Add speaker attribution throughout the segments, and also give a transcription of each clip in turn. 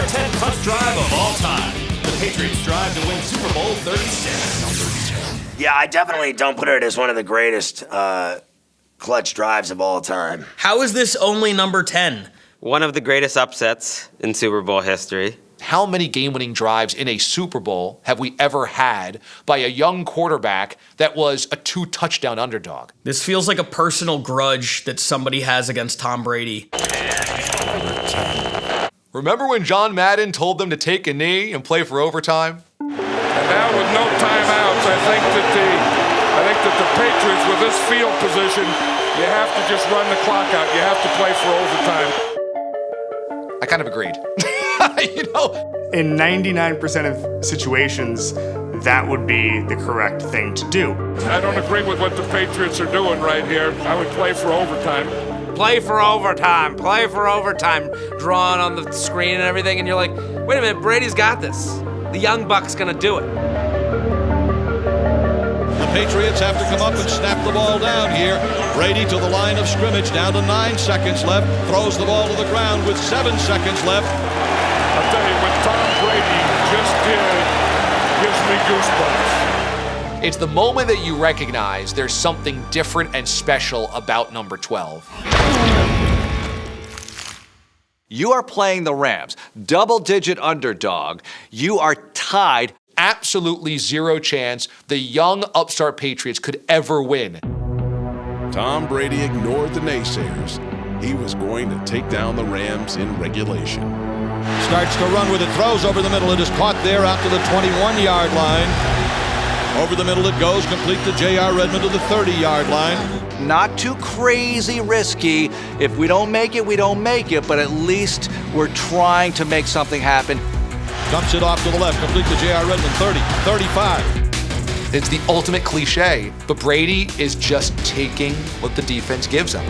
Speaker 1: number 10 clutch drive of all time. The Patriots strive to win Super Bowl 36.
Speaker 2: Yeah, I definitely don't put it as one of the greatest clutch drives of all time.
Speaker 3: How is this only number 10?
Speaker 4: One of the greatest upsets in Super Bowl history.
Speaker 5: How many game-winning drives in a Super Bowl have we ever had by a young quarterback that was a 2-touchdown underdog?
Speaker 3: This feels like a personal grudge that somebody has against Tom Brady.
Speaker 5: Remember when John Madden told them to take a knee and play for overtime?
Speaker 6: And now with no timeouts, I think that the Patriots, with this field position, you have to just run the clock out. You have to play for overtime.
Speaker 5: I kind of agreed.
Speaker 7: In 99% of situations, that would be the correct thing to do.
Speaker 6: I don't agree with what the Patriots are doing right here. I would play for overtime.
Speaker 8: Play for overtime, play for overtime, drawn on the screen and everything, and you're like, wait a minute, Brady's got this. The young buck's gonna do it.
Speaker 9: The Patriots have to come up and snap the ball down here. Brady to the line of scrimmage, down to 9 seconds left, throws the ball to the ground with 7 seconds left.
Speaker 6: I'll tell you, what Tom Brady just did gives me goosebumps.
Speaker 5: It's the moment that you recognize there's something different and special about number 12.
Speaker 10: You are playing the Rams, double-digit underdog. You are tied.
Speaker 5: Absolutely zero chance the young upstart Patriots could ever win.
Speaker 11: Tom Brady ignored the naysayers. He was going to take down the Rams in regulation.
Speaker 9: Starts to run with it, throws over the middle. It is caught there out to the 21-yard line. Over the middle it goes, complete to J.R. Redmond to the 30-yard line.
Speaker 10: Not too crazy risky. If we don't make it, we don't make it, but at least we're trying to make something happen.
Speaker 9: Dumps it off to the left, complete to J.R. Redmond, 30, 35.
Speaker 5: It's the ultimate cliche, but Brady is just taking what the defense gives him.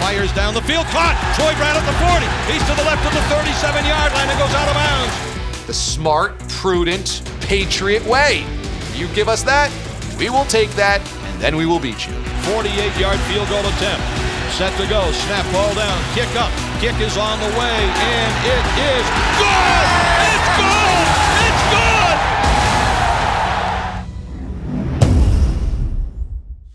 Speaker 9: Fires down the field, caught! Troy Brown at the 40. He's to the left of the 37-yard line and goes out of bounds.
Speaker 5: The smart, prudent, Patriot way. You give us that, we will take that, and then we will beat you.
Speaker 9: 48-yard field goal attempt. Set to go, snap ball down, kick up. Kick is on the way, and it is good! It's good! It's good!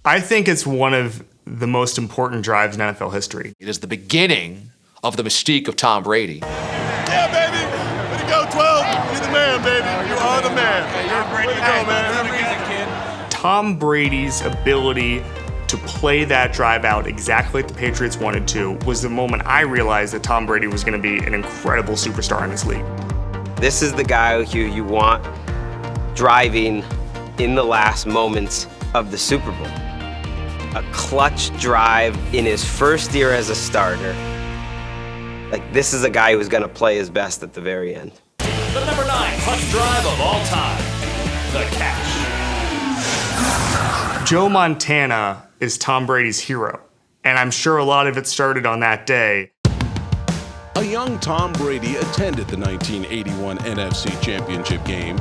Speaker 7: I think it's one of the most important drives in NFL history.
Speaker 5: It is the beginning of the mystique of Tom Brady.
Speaker 11: Yeah, baby! Way to go, 12! You're the man, baby! You are the man! Hey, you're way to go, man!
Speaker 7: Tom Brady's ability to play that drive out exactly like the Patriots wanted to was the moment I realized that Tom Brady was going to be an incredible superstar in this league.
Speaker 4: This is the guy who you want driving in the last moments of the Super Bowl. A clutch drive in his first year as a starter. Like, this is a guy who's going to play his best at the very end.
Speaker 1: The number 9 clutch drive of all time. The catch.
Speaker 7: Joe Montana is Tom Brady's hero, and I'm sure a lot of it started on that day.
Speaker 11: A young Tom Brady attended the 1981 NFC Championship game.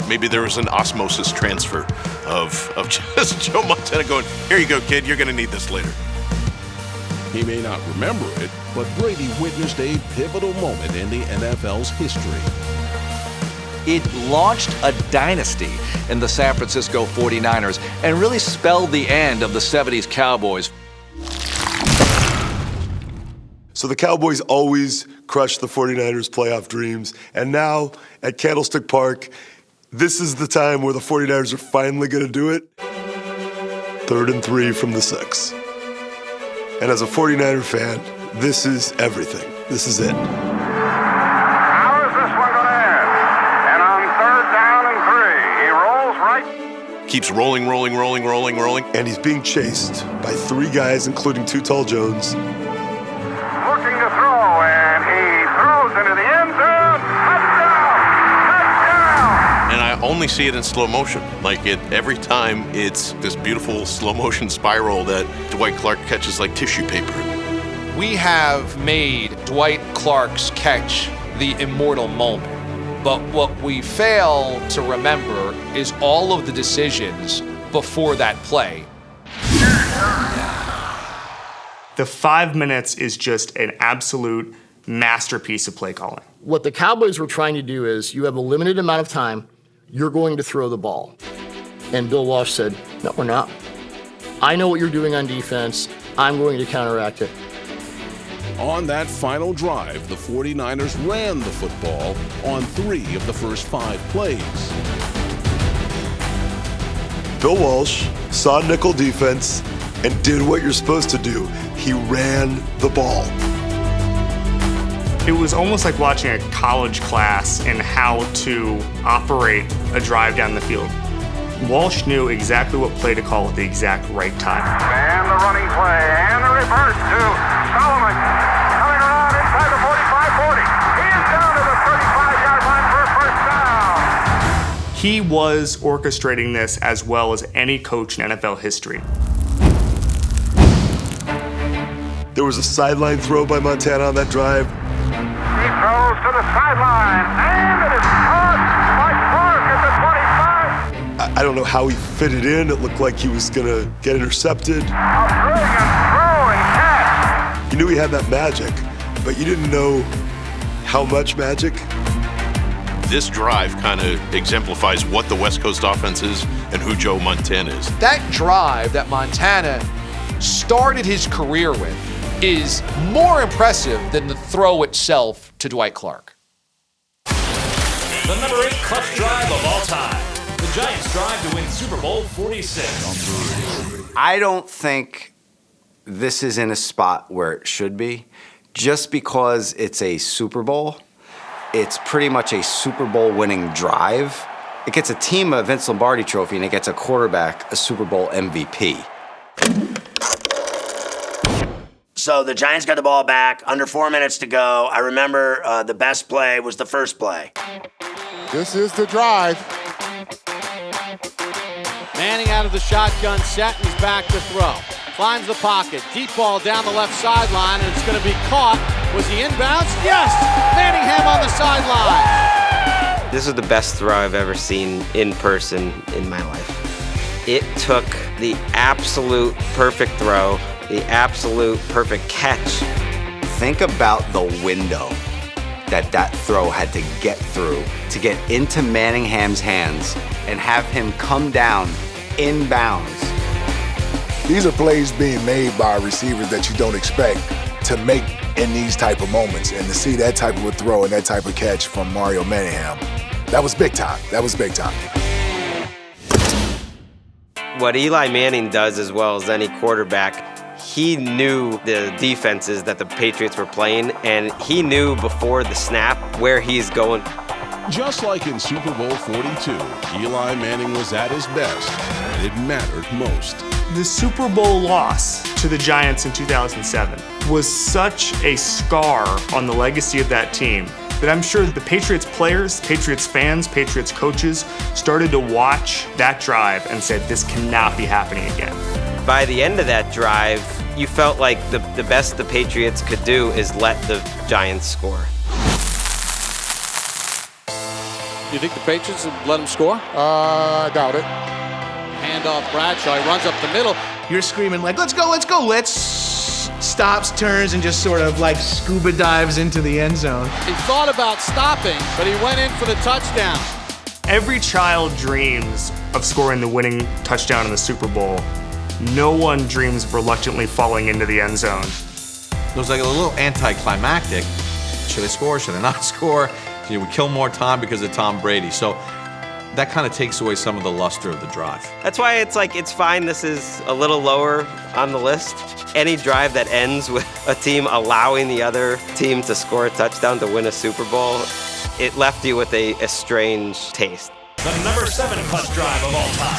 Speaker 12: Maybe there was an osmosis transfer of just Joe Montana going, here you go, kid, you're going to need this later.
Speaker 11: He may not remember it, but Brady witnessed a pivotal moment in the NFL's history.
Speaker 10: It launched a dynasty in the San Francisco 49ers and really spelled the end of the 70s Cowboys.
Speaker 13: So the Cowboys always crushed the 49ers' playoff dreams, and now at Candlestick Park, this is the time where the 49ers are finally going to do it. 3rd and 3 from the 6. And as a 49er fan, this is everything. This is it.
Speaker 6: How is this one going to end? And on 3rd down and 3, he rolls right.
Speaker 12: Keeps rolling.
Speaker 13: And he's being chased by 3 guys, including Too Tall Jones.
Speaker 6: Looking to throw, and he throws into the end zone. Touchdown!
Speaker 12: And I only see it in slow motion. Like, every time it's this beautiful slow motion spiral that Dwight Clark catches like tissue paper.
Speaker 5: We have made Dwight Clark's catch the immortal moment. But what we fail to remember is all of the decisions before that play.
Speaker 7: The 5 minutes is just an absolute masterpiece of play calling.
Speaker 14: What the Cowboys were trying to do is, you have a limited amount of time, you're going to throw the ball. And Bill Walsh said, no, we're not. I know what you're doing on defense. I'm going to counteract it.
Speaker 15: On that final drive, the 49ers ran the football on 3 of the first 5 plays.
Speaker 13: Bill Walsh saw nickel defense and did what you're supposed to do. He ran the ball.
Speaker 7: It was almost like watching a college class in how to operate a drive down the field. Walsh knew exactly what play to call at the exact right time.
Speaker 16: And the running play, and the reverse to Solomon. Coming around inside the 45-40. He's down to the 35-yard line for a first down.
Speaker 7: He was orchestrating this as well as any coach in NFL history.
Speaker 13: There was a sideline throw by Montana on that drive.
Speaker 16: He throws to the sideline, and it is caught by Clark at the 25.
Speaker 13: I don't know how he fit it in. It looked like he was going to get intercepted.
Speaker 16: A brilliant throw and catch.
Speaker 13: You knew he had that magic, but you didn't know how much magic.
Speaker 12: This drive kind of exemplifies what the West Coast offense is and who Joe Montana is.
Speaker 5: That drive that Montana started his career with is more impressive than the throw itself to Dwight Clark.
Speaker 1: The number 8 clutch drive of all time. The Giants drive to win Super Bowl 46.
Speaker 17: I don't think this is in a spot where it should be. Just because it's a Super Bowl, it's pretty much a Super Bowl winning drive. It gets a team a Vince Lombardi trophy and it gets a quarterback a Super Bowl MVP.
Speaker 2: So the Giants got the ball back, under 4 minutes to go. I remember the best play was the first play.
Speaker 11: This is the drive.
Speaker 18: Manning out of the shotgun set and he's back to throw. Climbs the pocket, deep ball down the left sideline, and it's going to be caught. Was he inbounds? Yes! Manningham on the sideline.
Speaker 4: This is the best throw I've ever seen in person in my life. It took the absolute perfect throw, the absolute perfect catch.
Speaker 17: Think about the window that throw had to get through to get into Manningham's hands and have him come down inbounds.
Speaker 19: These are plays being made by receivers that you don't expect to make in these type of moments, and to see that type of a throw and that type of catch from Mario Manningham, that was big time. That was big time.
Speaker 4: What Eli Manning does as well as any quarterback, he knew the defenses that the Patriots were playing, and he knew before the snap where he's going.
Speaker 15: Just like in Super Bowl 42, Eli Manning was at his best, and it mattered most.
Speaker 7: The Super Bowl loss to the Giants in 2007 was such a scar on the legacy of that team that I'm sure the Patriots players, Patriots fans, Patriots coaches started to watch that drive and said, this cannot be happening again.
Speaker 4: By the end of that drive, you felt like the best the Patriots could do is let the Giants score.
Speaker 18: You think the Patriots have let him score?
Speaker 11: I doubt it.
Speaker 18: Handoff Bradshaw, he runs up the middle.
Speaker 20: You're screaming like, let's go, let's go, let's stops, turns, and just sort of like scuba dives into the end zone.
Speaker 18: He thought about stopping, but he went in for the touchdown.
Speaker 7: Every child dreams of scoring the winning touchdown in the Super Bowl. No one dreams of reluctantly falling into the end zone.
Speaker 10: It was like a little anticlimactic. Should I score? Should I not score? Should we kill more time because of Tom Brady? So that kind of takes away some of the luster of the drive.
Speaker 4: That's why it's fine this is a little lower on the list. Any drive that ends with a team allowing the other team to score a touchdown to win a Super Bowl, it left you with a strange taste.
Speaker 1: The number 7 clutch drive of all time.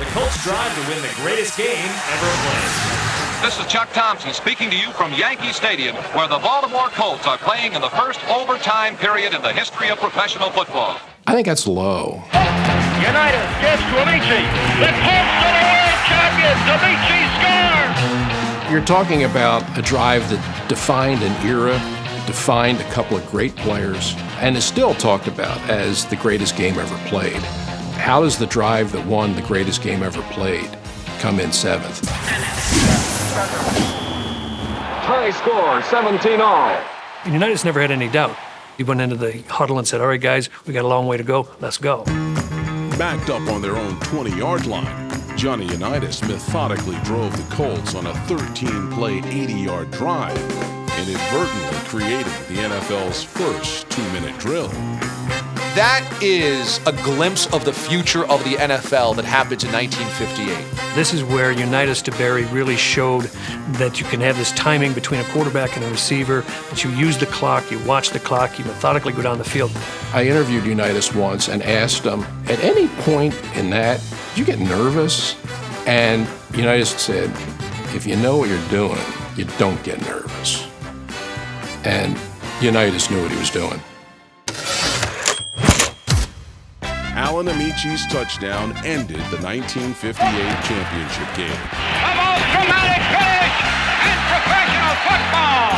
Speaker 1: The Colts drive to win the greatest game ever played.
Speaker 21: This is Chuck Thompson speaking to you from Yankee Stadium, where the Baltimore Colts are playing in the first overtime period in the history of professional football.
Speaker 22: I think that's low.
Speaker 16: United gives to Amici. The Colts are the world champions. Amici scores.
Speaker 22: You're talking about a drive that defined an era, defined a couple of great players, and is still talked about as the greatest game ever played. How does the drive that won the greatest game ever played come in 7th?
Speaker 21: High score, 17-all.
Speaker 3: And Unitas never had any doubt. He went into the huddle and said, all right, guys, we got a long way to go. Let's go.
Speaker 15: Backed up on their own 20-yard line, Johnny Unitas methodically drove the Colts on a 13-play, 80-yard drive, inadvertently creating the NFL's first 2-minute drill.
Speaker 5: That is a glimpse of the future of the NFL that happened in 1958.
Speaker 3: This is where Unitas to Barry really showed that you can have this timing between a quarterback and a receiver, that you use the clock, you watch the clock, you methodically go down the field.
Speaker 22: I interviewed Unitas once and asked him, at any point in that, did you get nervous? And Unitas said, if you know what you're doing, you don't get nervous. And Unitas knew what he was doing.
Speaker 15: Alan Amici's touchdown ended the 1958 championship game.
Speaker 16: The most dramatic finish in professional football!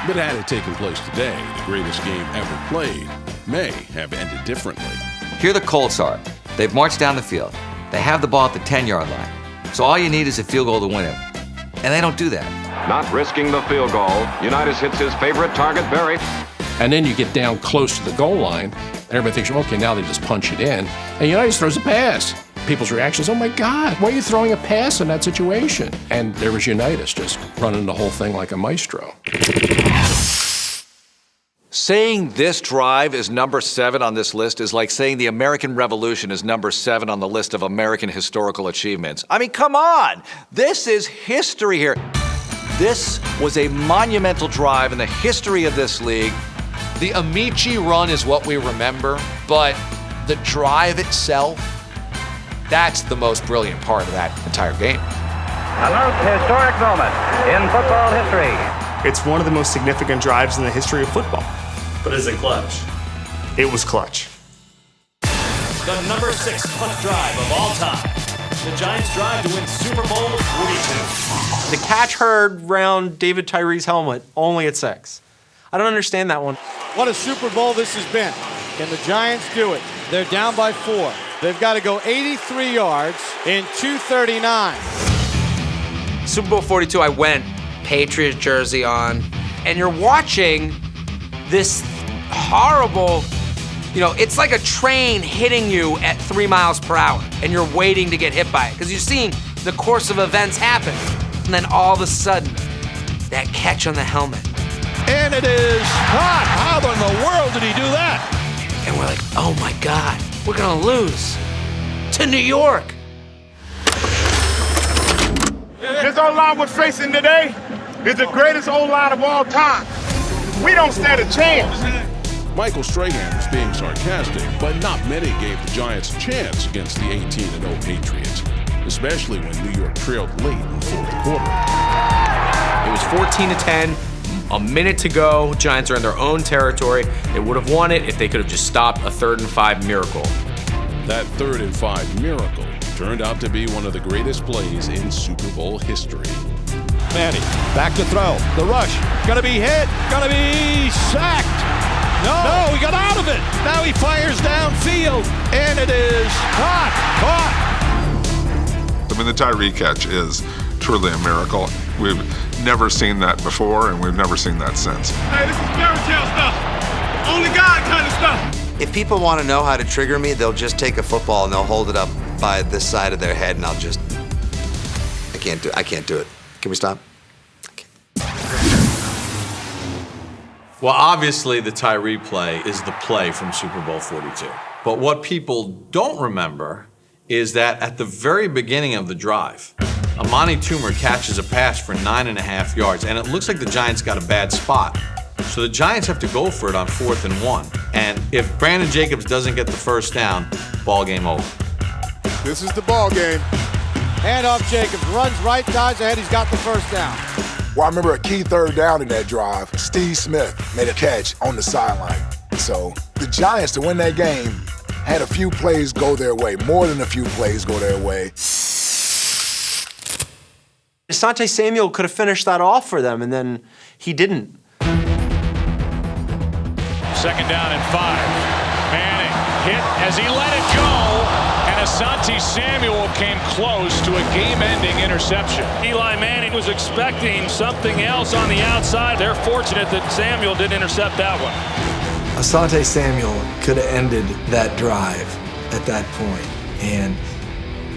Speaker 15: But had it taken place today, the greatest game ever played may have ended differently.
Speaker 8: Here the Colts are. They've marched down the field. They have the ball at the 10-yard line. So all you need is a field goal to win it. And they don't do that.
Speaker 21: Not risking the field goal, Unitas hits his favorite target, Barry.
Speaker 22: And then you get down close to the goal line, and everybody thinks, okay, now they just punch it in. And Unitas throws a pass. People's reactions, oh my God, why are you throwing a pass in that situation? And there was Unitas just running the whole thing like a maestro.
Speaker 1: Saying this drive is number 7 on this list is like saying the American Revolution is number 7 on the list of American historical achievements. I mean, come on. This is history here. This was a monumental drive in the history of this league.
Speaker 5: The Amici run is what we remember, but the drive itself, that's the most brilliant part of that entire game.
Speaker 16: A most historic moment in football history.
Speaker 7: It's one of the most significant drives in the history of football.
Speaker 23: But is it clutch?
Speaker 7: It was clutch.
Speaker 1: The number 6 punt drive of all time. The Giants drive to win Super Bowl 42.
Speaker 24: The catch heard round David Tyree's helmet, only at 6. I don't understand that one.
Speaker 18: What a Super Bowl this has been. Can the Giants do it? They're down by 4. They've got to go 83 yards in 2:39.
Speaker 4: Super Bowl 42, I went, Patriots jersey on, and you're watching this horrible, it's like a train hitting you at 3 miles per hour, and you're waiting to get hit by it, because you're seeing the course of events happen. And then all of a sudden, that catch on the helmet.
Speaker 9: And it is hot. How in the world did he do that?
Speaker 4: And we're like, oh my God, we're gonna lose to New York.
Speaker 11: This O-line we're facing today is the greatest O-line of all time. We don't stand a chance.
Speaker 15: Michael Strahan was being sarcastic, but not many gave the Giants a chance against the 18-0 Patriots, especially when New York trailed late in the fourth quarter.
Speaker 4: It was 14-10. A minute to go. Giants are in their own territory. They would have won it if they could have just stopped a 3rd and 5 miracle.
Speaker 15: That 3rd and 5 miracle turned out to be one of the greatest plays in Super Bowl history.
Speaker 9: Manning, back to throw. The rush, gonna be hit, gonna be sacked. No, he got out of it. Now he fires downfield, and it is caught.
Speaker 25: I mean, the Tyree catch is truly a miracle. We've never seen that before, and we've never seen that since.
Speaker 11: Hey, this is fairy tale stuff. Only God kind of stuff.
Speaker 17: If people want to know how to trigger me, they'll just take a football and they'll hold it up by this side of their head, and I can't do it. Can we stop?
Speaker 10: Well, obviously, the Tyree play is the play from Super Bowl 42. But what people don't remember is that at the very beginning of the drive, Amani Toomer catches a pass for 9.5 yards, and it looks like the Giants got a bad spot. So the Giants have to go for it on 4th and 1. And if Brandon Jacobs doesn't get the first down, ball game over.
Speaker 11: This is the ball game.
Speaker 18: Handoff, Jacobs runs right, dives ahead. He's got the first down.
Speaker 19: Well, I remember a key 3rd down in that drive. Steve Smith made a catch on the sideline. So the Giants, to win that game, had a few plays go their way, more than a few plays go their way.
Speaker 24: Asante Samuel could have finished that off for them, and then he didn't.
Speaker 21: 2nd down and 5. Manning hit as he let it go,
Speaker 6: And Asante Samuel came close to a game-ending interception.
Speaker 12: Eli Manning was expecting something else on the outside. They're fortunate that Samuel didn't intercept that one.
Speaker 13: Asante Samuel could have ended that drive at that point, and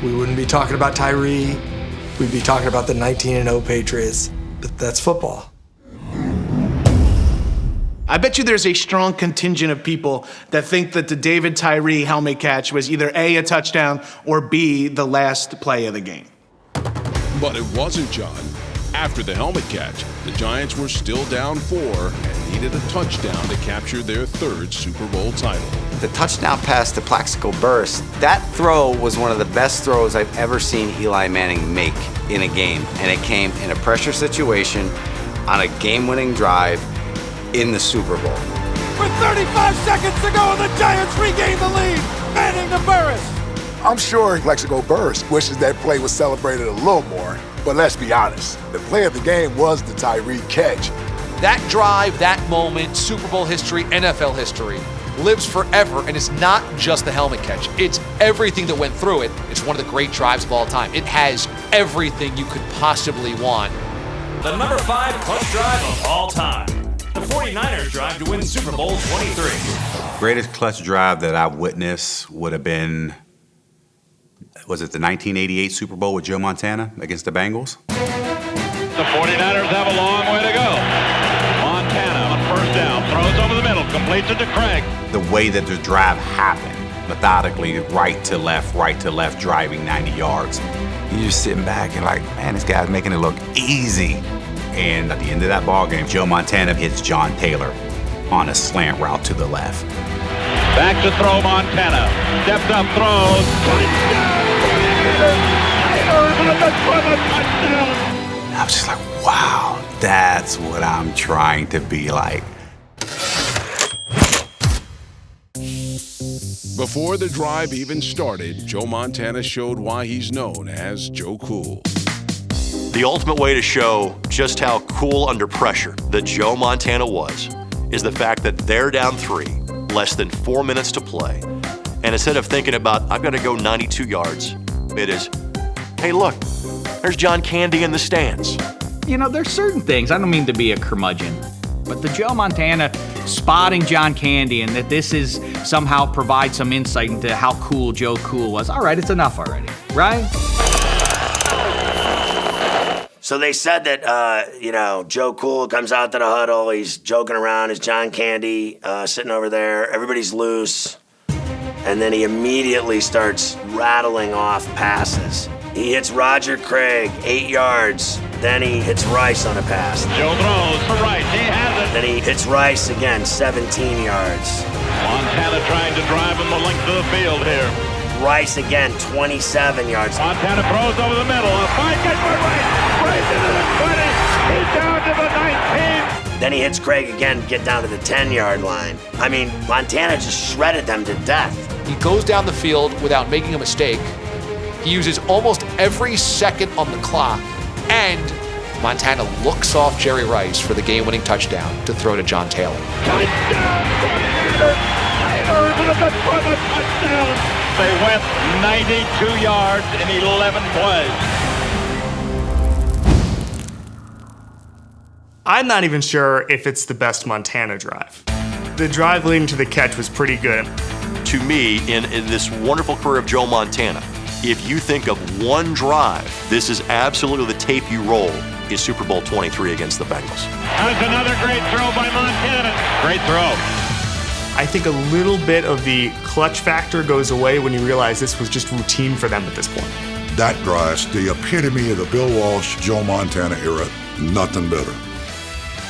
Speaker 13: we wouldn't be talking about Tyree. We'd be talking about the 19-0 Patriots. But that's football.
Speaker 20: I bet you there's a strong contingent of people that think that the David Tyree helmet catch was either A, a touchdown, or B, the last play of the game.
Speaker 15: But it wasn't, John. After the helmet catch, the Giants were still down 4 and needed a touchdown to capture their 3rd Super Bowl title.
Speaker 17: The touchdown pass to Plaxico Burress, that throw was one of the best throws I've ever seen Eli Manning make in a game. And it came in a pressure situation on a game-winning drive in the Super Bowl.
Speaker 16: With 35 seconds to go, the Giants regain the lead. Manning to Burress.
Speaker 19: I'm sure Plaxico Burress wishes that play was celebrated a little more, but let's be honest, the play of the game was the Tyree catch.
Speaker 5: That drive, that moment, Super Bowl history, NFL history, lives forever, and it's not just the helmet catch. It's everything that went through it. It's one of the great drives of all time. It has everything you could possibly want.
Speaker 12: The number 5 clutch drive of all time. The 49ers drive to win Super Bowl 23.
Speaker 14: Greatest clutch drive that I've witnessed would have been, was it the 1988 Super Bowl with Joe Montana against the Bengals?
Speaker 21: The 49ers have a long way to go. Montana on first down, throws over the middle, completes it to Craig.
Speaker 14: The way that the drive happened, methodically, right to left, driving 90 yards. You're just sitting back and like, man, this guy's making it look easy. And at the end of that ball game, Joe Montana hits John Taylor on a slant route to the left.
Speaker 21: Back to throw Montana. Stepped up, throws.
Speaker 14: I was just like, wow, that's what I'm trying to be like.
Speaker 15: Before the drive even started, Joe Montana showed why he's known as Joe Cool.
Speaker 23: The ultimate way to show just how cool under pressure that Joe Montana was is the fact that they're down 3, less than 4 minutes to play. And instead of thinking about, I've got to go 92 yards, it is, hey, look, there's John Candy in the stands.
Speaker 26: You know, there's certain things, I don't mean to be a curmudgeon, but the Joe Montana spotting John Candy and that this is somehow provides some insight into how cool Joe Cool was. All right, it's enough already, right?
Speaker 2: So they said that, Joe Cool comes out to the huddle. He's joking around. Is John Candy sitting over there. Everybody's loose. And then he immediately starts rattling off passes. He hits Roger Craig, 8 yards. Then he hits Rice on a pass.
Speaker 21: Joe throws for Rice. He has it.
Speaker 2: Then he hits Rice again, 17 yards.
Speaker 21: Montana trying to drive him the length of the field here.
Speaker 2: Rice again, 27 yards.
Speaker 21: Montana throws over the middle. A 5 catch for Rice. Rice into the 20. He's down to the 19.
Speaker 2: Then he hits Craig again, get down to the 10-yard line. I mean, Montana just shredded them to death.
Speaker 5: He goes down the field without making a mistake. He uses almost every second on the clock, and Montana looks off Jerry Rice for the game-winning touchdown to throw to John Taylor.
Speaker 21: They went 92 yards in 11 plays.
Speaker 7: I'm not even sure if it's the best Montana drive. The drive leading to the catch was pretty good.
Speaker 23: To me, in this wonderful career of Joe Montana, if you think of one drive, this is absolutely the tape you roll, is Super Bowl 23 against the Bengals.
Speaker 21: That's another great throw by Montana. Great throw.
Speaker 7: I think a little bit of the clutch factor goes away when you realize this was just routine for them at this point.
Speaker 27: That drive's the epitome of the Bill Walsh, Joe Montana era. Nothing better.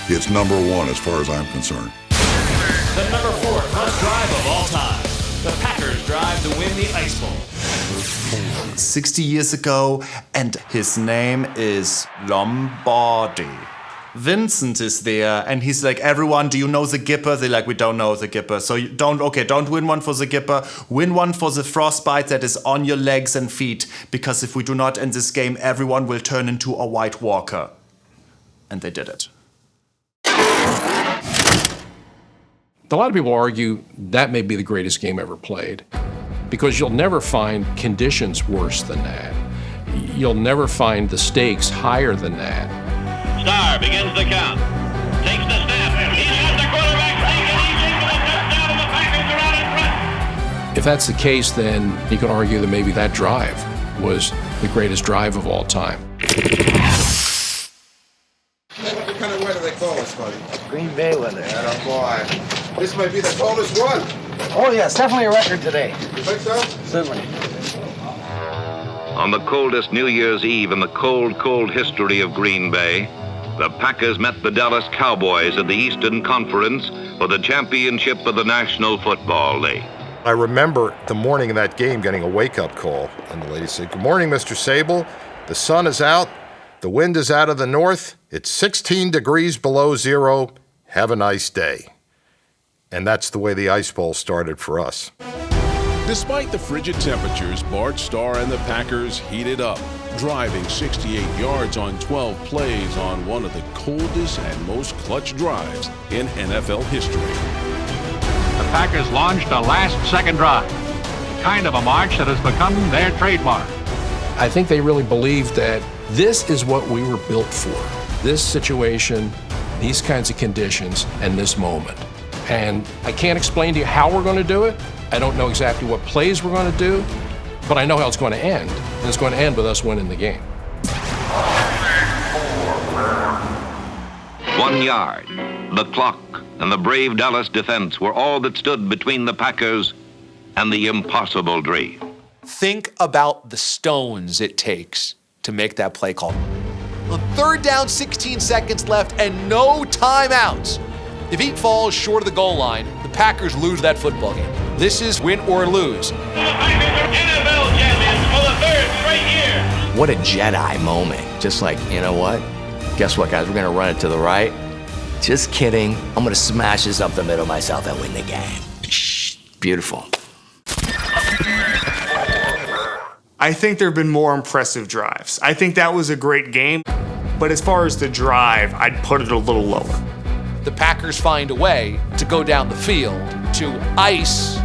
Speaker 27: It's number 1 as far as I'm concerned.
Speaker 12: The number 4 clutch drive of all time. The Packers drive to win the Ice Bowl.
Speaker 28: 60 years ago, and his name is Lombardi. Vincent is there, and he's like, everyone, do you know the Gipper? They're like, we don't know the Gipper. So you don't win one for the Gipper. Win one for the frostbite that is on your legs and feet, because if we do not end this game, everyone will turn into a White Walker. And they did it.
Speaker 22: A lot of people argue that may be the greatest game ever played. because you'll never find conditions worse than that. You'll never find the stakes higher than that.
Speaker 1: Starr begins the count. Takes the snap. He's got the quarterback sneaking. He's in for the touchdown, and the Packers are out in front.
Speaker 22: If that's the case, then you can argue that maybe that drive was the greatest drive of all time.
Speaker 3: What kind of weather they call us, buddy?
Speaker 4: Green Bay weather.
Speaker 3: Oh, boy. This might be the coldest one.
Speaker 4: Oh, yeah, it's definitely a record today.
Speaker 3: You think so?
Speaker 4: Certainly.
Speaker 1: On the coldest New Year's Eve in the cold, cold history of Green Bay, the Packers met the Dallas Cowboys at the Eastern Conference for the championship of the National Football League.
Speaker 8: I remember the morning of that game getting a wake-up call, and the lady said, "Good morning, Mr. Sable. The sun is out. The wind is out of the north. It's 16 degrees below zero. Have a nice day." And that's the way the Ice Bowl started for us.
Speaker 15: Despite the frigid temperatures, Bart Starr and the Packers heated up, driving 68 yards on 12 plays on one of the coldest and most clutch drives in NFL history.
Speaker 21: The Packers launched a last-second drive, kind of a march that has become their trademark.
Speaker 22: I think they really believed that this is what we were built for. This situation, these kinds of conditions, and this moment. And I can't explain to you how we're going to do it. I don't know exactly what plays we're going to do, but I know how it's going to end. And it's going to end with us winning the game.
Speaker 1: 1 yard, the clock, and the brave Dallas defense were all that stood between the Packers and the impossible dream.
Speaker 5: Think about the stones it takes to make that play call. On third down, 16 seconds left, and no timeouts. If he falls short of the goal line, the Packers lose that football game. This is win or lose.
Speaker 1: The Packers are NFL champions for the third straight year.
Speaker 9: What a Jedi moment. Just like, you know what? Guess what, guys? We're going to run it to the right. Just kidding. I'm going to smash this up the middle myself and win the game. Beautiful.
Speaker 7: I think there have been more impressive drives. I think that was a great game. But as far as the drive, I'd put it a little lower.
Speaker 5: The Packers find a way to go down the field to ice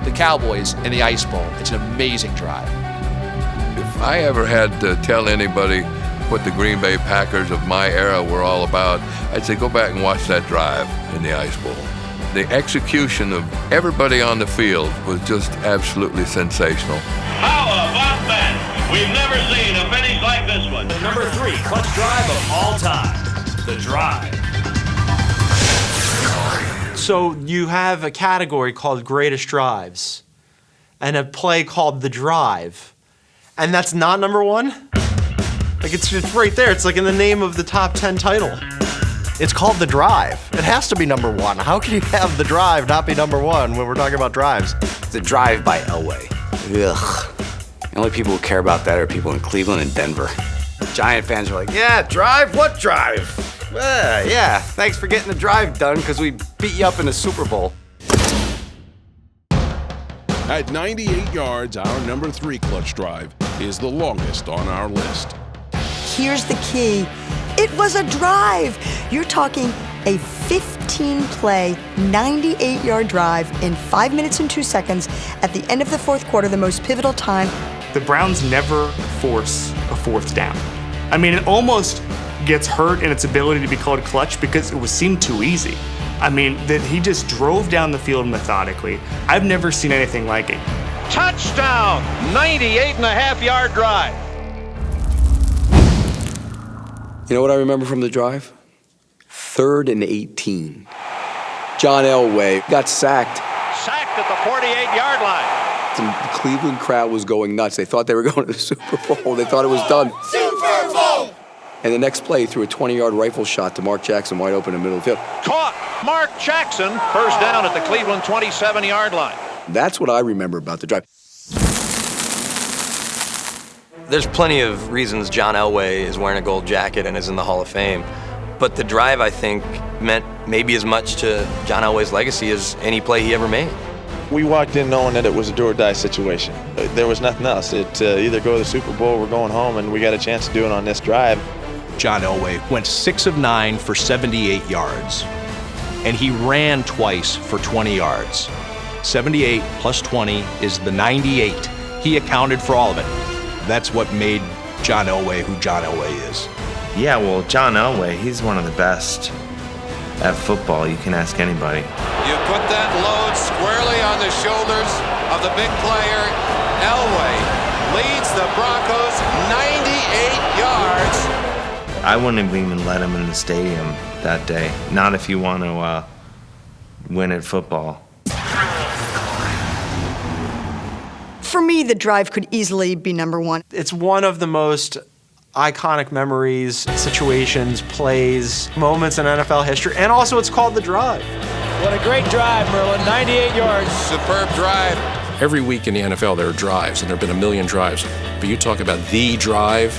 Speaker 5: the Cowboys in the Ice Bowl. It's an amazing drive.
Speaker 10: If I ever had to tell anybody what the Green Bay Packers of my era were all about, I'd say go back and watch that drive in the Ice Bowl. The execution of everybody on the field was just absolutely sensational.
Speaker 1: How about that? We've never seen a finish like this one.
Speaker 11: The number 3 clutch drive of all time, the drive.
Speaker 24: So you have a category called greatest drives and a play called the drive, and that's not number 1? Like it's right there. It's like in the name of the top 10 title.
Speaker 25: It's called the drive. It has to be number 1. How can you have the drive not be number 1 when we're talking about drives?
Speaker 17: The drive by Elway. Ugh. The only people who care about that are people in Cleveland and Denver. Giant fans are like, yeah, drive? What drive? Yeah, thanks for getting the drive done because we beat you up in the Super Bowl.
Speaker 15: At 98 yards, our number 3 clutch drive is the longest on our list.
Speaker 29: Here's the key. It was a drive. You're talking a 15-play, 98-yard drive in 5 minutes and 2 seconds at the end of the fourth quarter, the most pivotal time.
Speaker 7: The Browns never force a fourth down. I mean, it almost gets hurt in its ability to be called clutch because it seemed too easy. I mean, that he just drove down the field methodically. I've never seen anything like it.
Speaker 1: Touchdown! 98.5-yard drive.
Speaker 30: You know what I remember from the drive? 3rd and 18. John Elway got sacked.
Speaker 1: Sacked at the 48-yard line.
Speaker 30: The Cleveland crowd was going nuts. They thought they were going to the Super Bowl. They thought it was done.
Speaker 1: Super Bowl!
Speaker 30: And the next play threw a 20-yard rifle shot to Mark Jackson wide open in the middle of the field.
Speaker 1: Caught Mark Jackson, first down at the Cleveland 27-yard line.
Speaker 30: That's what I remember about the drive.
Speaker 24: There's plenty of reasons John Elway is wearing a gold jacket and is in the Hall of Fame. But the drive, I think, meant maybe as much to John Elway's legacy as any play he ever made.
Speaker 31: We walked in knowing that it was a do-or-die situation. There was nothing else. It either go to the Super Bowl or we're going home, and we got a chance to do it on this drive.
Speaker 32: John Elway went 6 of 9 for 78 yards, and he ran twice for 20 yards. 78 plus 20 is the 98. He accounted for all of it. That's what made John Elway who John Elway is.
Speaker 2: Yeah, well, John Elway, he's one of the best at football. You can ask anybody.
Speaker 21: You put that load squarely on the shoulders of the big player. Elway leads the Broncos 98 yards.
Speaker 2: I wouldn't have even let him in the stadium that day. Not if you want to win at football.
Speaker 29: For me, the drive could easily be number one.
Speaker 24: It's one of the most iconic memories, situations, plays, moments in NFL history, and also it's called the drive.
Speaker 6: What a great drive, Merlin. 98 yards.
Speaker 21: Superb drive.
Speaker 22: Every week in the NFL, there are drives, and there have been a million drives. But you talk about the drive,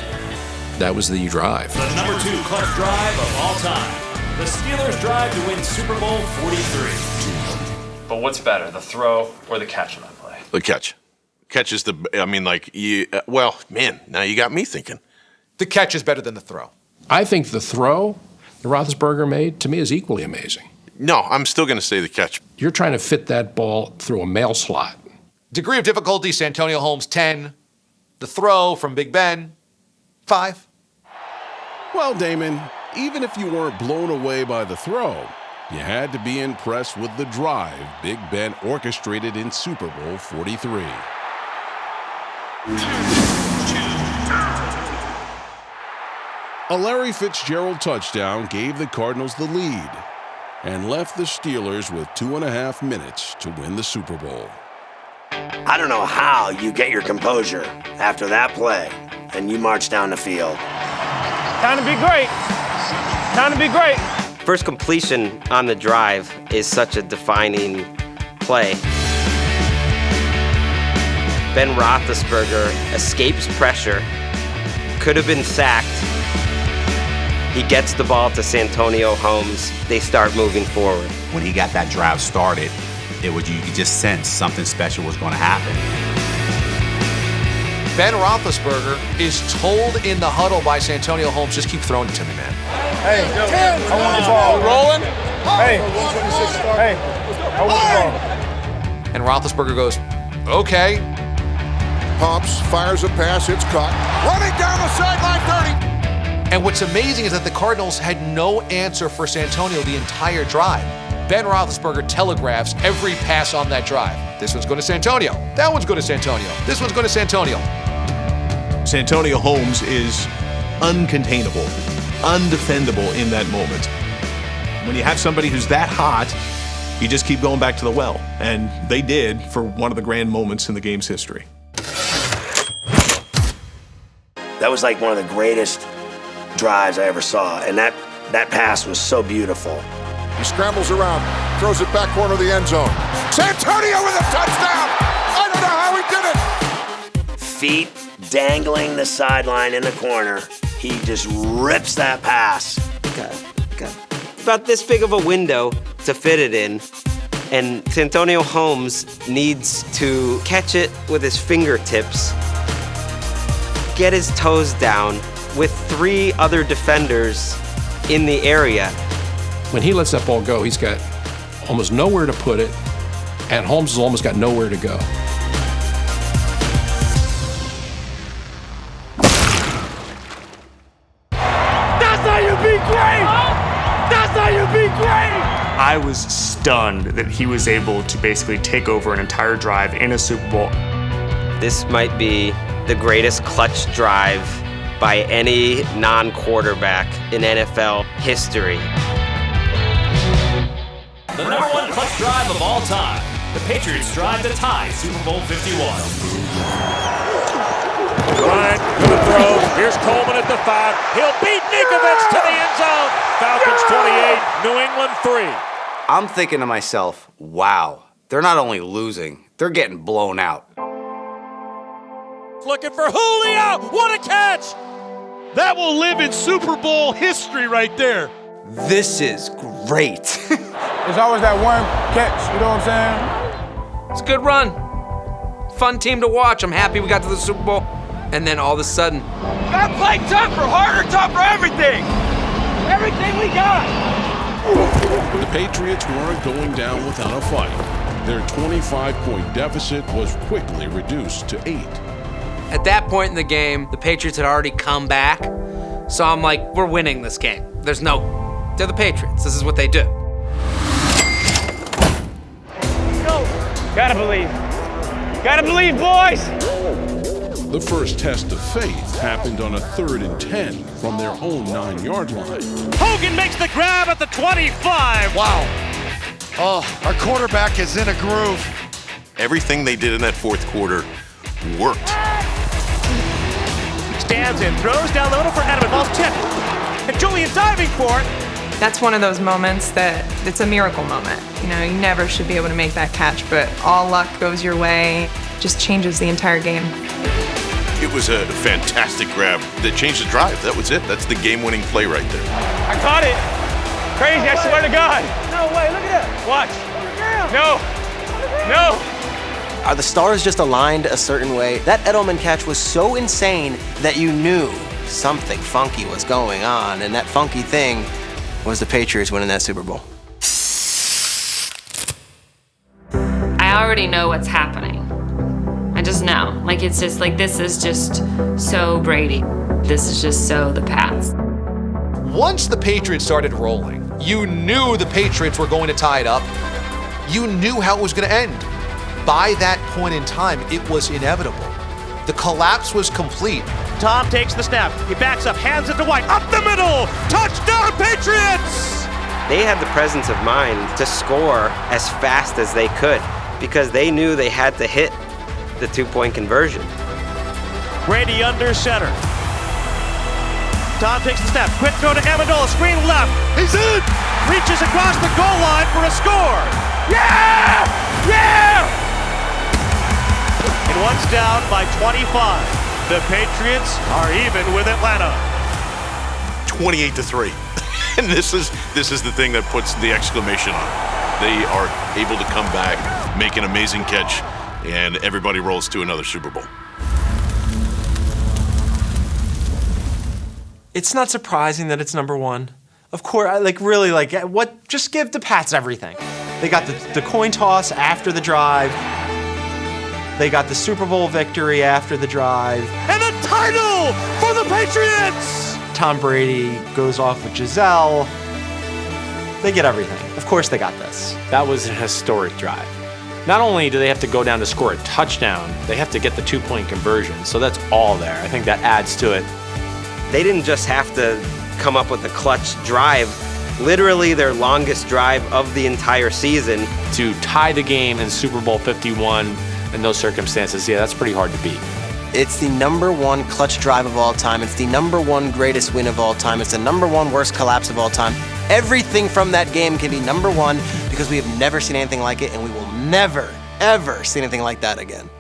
Speaker 22: that was the drive.
Speaker 11: The number 2 clutch drive of all time. The Steelers' drive to win Super Bowl 43.
Speaker 12: But what's better, the throw or the catch on that play?
Speaker 13: The catch. Catch is the, I mean, like, well, man, now you got me thinking.
Speaker 5: The catch is better than the throw.
Speaker 22: I think the throw that Roethlisberger made, to me, is equally amazing.
Speaker 13: No, I'm still going to say the catch.
Speaker 22: You're trying to fit that ball through a mail slot.
Speaker 5: Degree of difficulty, Santonio Holmes, 10. The throw from Big Ben, 5.
Speaker 15: Well, Damon, even if you weren't blown away by the throw, you had to be impressed with the drive Big Ben orchestrated in Super Bowl 43. A Larry Fitzgerald touchdown gave the Cardinals the lead and left the Steelers with 2.5 minutes to win the Super Bowl.
Speaker 14: I don't know how you get your composure after that play and you march down the field.
Speaker 6: Time to be great. Time to be great.
Speaker 16: First completion on the drive is such a defining play. Ben Roethlisberger escapes pressure, could have been sacked. He gets the ball to Santonio Holmes. They start moving forward.
Speaker 18: When he got that drive started, it was, you could just sense something special was going to happen.
Speaker 5: Ben Roethlisberger is told in the huddle by Santonio Holmes, just keep throwing it to me, man.
Speaker 6: Hey, I want the ball.
Speaker 13: Rolling?
Speaker 6: Hey, I want the ball.
Speaker 5: And Roethlisberger goes, okay.
Speaker 3: Pumps, fires a pass, it's caught. Running down the sideline 30.
Speaker 5: And what's amazing is that the Cardinals had no answer for Santonio the entire drive. Ben Roethlisberger telegraphs every pass on that drive. This one's going to Santonio. That one's going to Santonio. This one's going to Santonio.
Speaker 32: Santonio Holmes is uncontainable, undefendable in that moment. When you have somebody who's that hot, you just keep going back to the well. And they did for one of the grand moments in the game's history.
Speaker 14: That was like one of the greatest drives I ever saw, and that pass was so beautiful.
Speaker 3: He scrambles around, throws it back corner of the end zone. Santonio with a touchdown! I don't know how he did it!
Speaker 14: Feet dangling the sideline in the corner. He just rips that pass.
Speaker 16: Got about this big of a window to fit it in, and Santonio Holmes needs to catch it with his fingertips, get his toes down with 3 other defenders in the area.
Speaker 22: When he lets that ball go, he's got almost nowhere to put it, and Holmes has almost got nowhere to go.
Speaker 6: That's how you be great! That's how you be great!
Speaker 7: I was stunned that he was able to basically take over an entire drive in a Super Bowl.
Speaker 16: This might be the greatest clutch drive by any non-quarterback in NFL history.
Speaker 11: The number 1 clutch drive of all time. The Patriots drive to tie Super Bowl 51.
Speaker 6: Bryant for the throw. Here's Coleman at the 5. He'll beat Nikovich to the end zone. Falcons 28, New England 3.
Speaker 17: I'm thinking to myself, wow, they're not only losing, they're getting blown out.
Speaker 6: Looking for Julio. What a catch! That will live in Super Bowl history right there.
Speaker 17: This is great.
Speaker 6: There's always that one catch, you know what I'm saying?
Speaker 18: It's a good run. Fun team to watch. I'm happy we got to the Super Bowl. And then all of a sudden,
Speaker 6: gotta play tougher, harder, tougher, everything. Everything we got.
Speaker 15: The Patriots weren't going down without a fight. Their 25-point deficit was quickly reduced to 8.
Speaker 18: At that point in the game, the Patriots had already come back. So I'm like, we're winning this game. They're the Patriots. This is what they do.
Speaker 1: Gotta believe. Gotta believe, boys!
Speaker 15: The first test of faith happened on a 3rd and 10 from their own 9-yard line.
Speaker 6: Hogan makes the grab at the 25.
Speaker 3: Wow. Oh, our quarterback is in a groove.
Speaker 13: Everything they did in that fourth quarter worked.
Speaker 6: Stands in, throws down the middle for Edelman. Ball's tipped. And Julian diving for it.
Speaker 4: That's one of those moments that it's a miracle moment. You know, you never should be able to make that catch, but all luck goes your way, just changes the entire game.
Speaker 13: It was a fantastic grab that changed the drive. That was it. That's the game-winning play right there.
Speaker 1: I caught it. Crazy, I swear to God. No way, look at that. Watch. No.
Speaker 8: Are the stars just aligned a certain way? That Edelman catch was so insane that you knew something funky was going on, and that funky thing was the Patriots winning that Super Bowl.
Speaker 9: I already know what's happening. I just know. Like, it's just like, this is just so Brady. This is just so the Pats.
Speaker 5: Once the Patriots started rolling, you knew the Patriots were going to tie it up. You knew how it was going to end. By that point in time, it was inevitable. The collapse was complete.
Speaker 6: Tom takes the snap. He backs up, hands it to White. Up the middle! Touchdown, Patriots!
Speaker 16: They had the presence of mind to score as fast as they could because they knew they had to hit the 2-point conversion.
Speaker 6: Brady under center. Tom takes the snap. Quick throw to Amendola. Screen left. He's in! Reaches across the goal line for a score. Yeah! Yeah! And one's down by 25. The Patriots are even with Atlanta.
Speaker 13: 28-3. And this is the thing that puts the exclamation on it. They are able to come back, make an amazing catch, and everybody rolls to another Super Bowl.
Speaker 24: It's not surprising that it's number one. Of course, just give the Pats everything. They got the coin toss after the drive. They got the Super Bowl victory after the drive.
Speaker 6: And a title for the Patriots!
Speaker 24: Tom Brady goes off with Giselle. They get everything. Of course they got this.
Speaker 10: That was a historic drive. Not only do they have to go down to score a touchdown, they have to get the 2-point conversion. So that's all there. I think that adds to it.
Speaker 16: They didn't just have to come up with a clutch drive. Literally their longest drive of the entire season.
Speaker 10: To tie the game in Super Bowl 51 in those circumstances, yeah, that's pretty hard to beat.
Speaker 8: It's the #1 clutch drive of all time. It's the #1 greatest win of all time. It's the #1 worst collapse of all time. Everything from that game can be #1 because we have never seen anything like it, and we will never, ever see anything like that again.